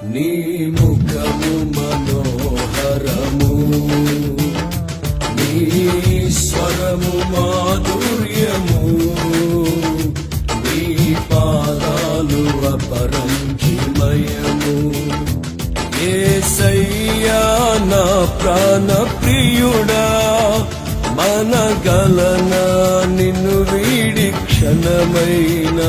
నీ ముఖము మనోహరము, నీ స్వరము మాధుర్యము, నీ పాదాలు అపరంజిమయము. యేసయ్యా నా ప్రాణ ప్రియుడా, మనగలనా నిన్ను వీడి క్షణమైన.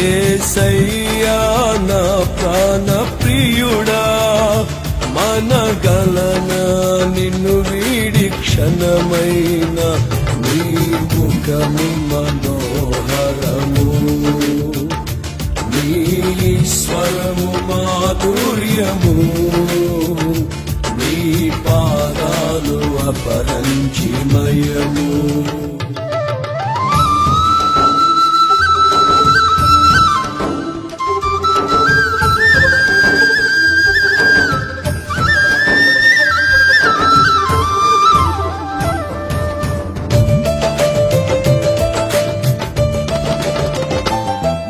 యేసయ్యా నా ప్రాణ ప్రియుడా, మనగలనా నిన్ను వీడి క్షణమైన. నీ ముఖము మనోహరము, నీ స్వరము మాధుర్యము, నీ పాదాలు అపరంజిమయము.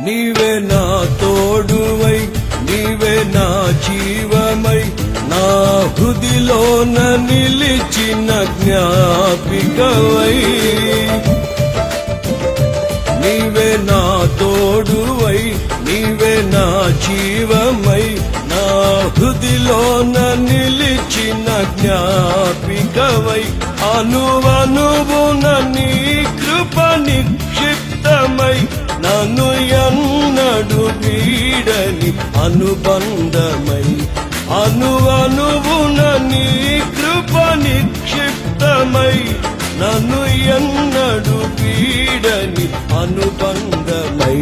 నీవే నా తోడువై, నీవే నా జీవమై, నా హృదిలోన నిలిచిన జ్ఞాపికవై. నీవే నా తోడువై, నీవే నా జీవమై, నా హృదిలోన నిలిచిన జ్ఞాపికవై. అనువనువున నీ కృప నిక్షిప్తమై, నన్ను ఎన్నడు వీడని అనుబంధమై. అనువనువున నీ కృప నిక్షిప్తమై, నన్ను ఎన్నడు వీడని అనుబంధమై.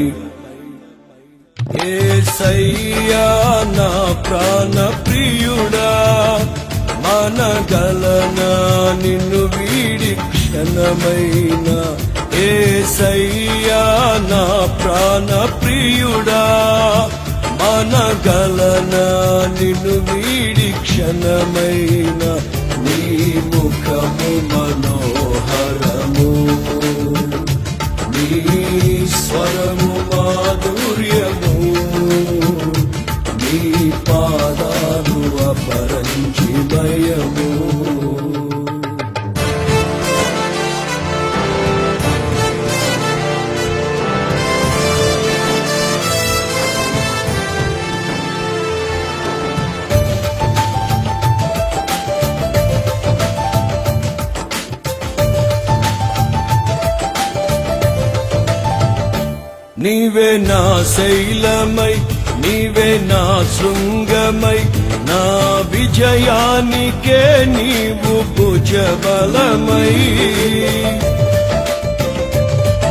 యేసయ్యా నా ప్రాణ ప్రియుడా, మనగలనా నిన్ను వీడి క్షణమైన. యేసయ్యా నా ప్రాణ ప్రియుడా, మనగలనా నిన్ను వీడి క్షణమైన. నీ ముఖము మనోహరము, నీ స్వరము మాధుర్యము, నీ పాదాలు అపరంజిమయము. నీవే నా శైలమై, నీవే నా శృంగమై, నా విజయానికే నీవు భుజబలమై.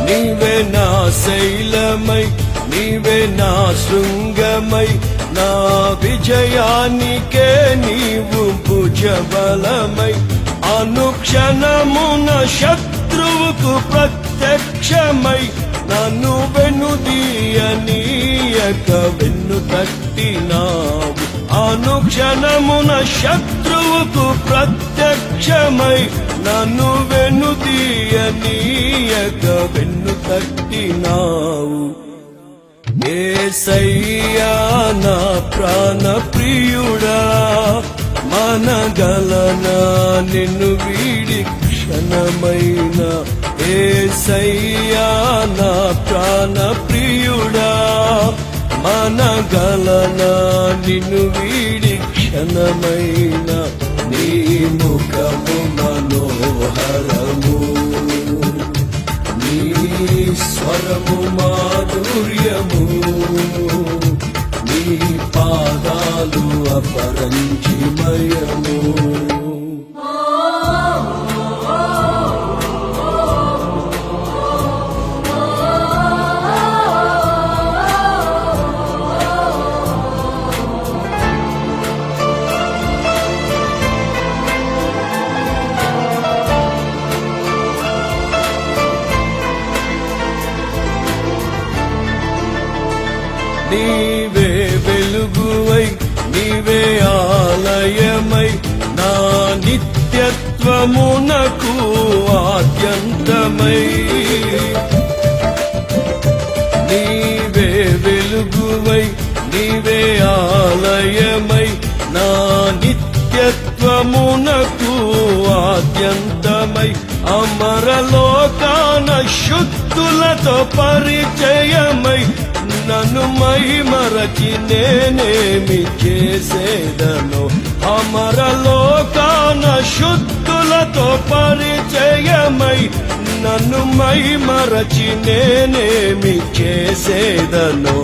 నీవే నా శైలమై, నీవే నా శృంగమై, నా విజయానికే నీవు భుజబలమై. అనుక్షణమున శత్రువుకు ప్రత్యక్షమై, నన్ను వెనుదీయనీయక వెన్ను తట్టినావు. అనుక్షణమున శత్రువుకు ప్రత్యక్షమై, నన్ను వెనుదీయనీయక వెన్ను తట్టినావు. యేసయ్యా నా ప్రాణ ప్రియుడా, మనగలనా నిన్ను వీడి క్షణమైన. యేసయ్యా నా ప్రాణ ప్రియుడా, మనగలనా నిన్ను వీడి క్షణమైన. నీ ముఖము మనోహరము, నీ స్వరము మాధుర్యము, నీ పాదాలు అపరంజిమయము. నీవే వెలుగువై, నీవే ఆలయమై, నా నిత్యత్వమునకు ఆద్యంతమై. నీవే వెలుగువై, నీవే ఆలయమై, నిత్యత్వమునకు ఆద్యంతమై అమరలోకాన శుద్ధులతో పరిచయమై నన్ను మహిమరచి నేనేమి చేసేదను అమరలోకాన శుద్ధులతో పరిచయమై నన్ను మహిమరచి నేనేమి చేసేదను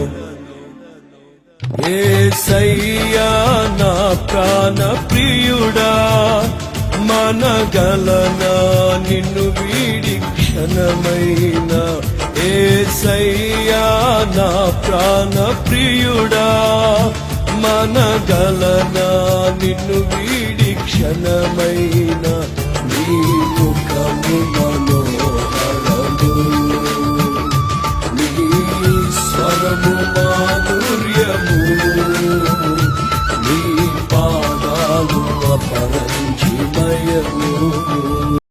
యేసయ్యా నా ప్రాణ ప్రియుడా మనగలనా నిన్ను వీడి క్షణమైనా యేసయ్యా నా ప్రాణ ప్రియుడా మనగలనా నిన్ను వీడి క్షణమైనా నీ ముఖము మనో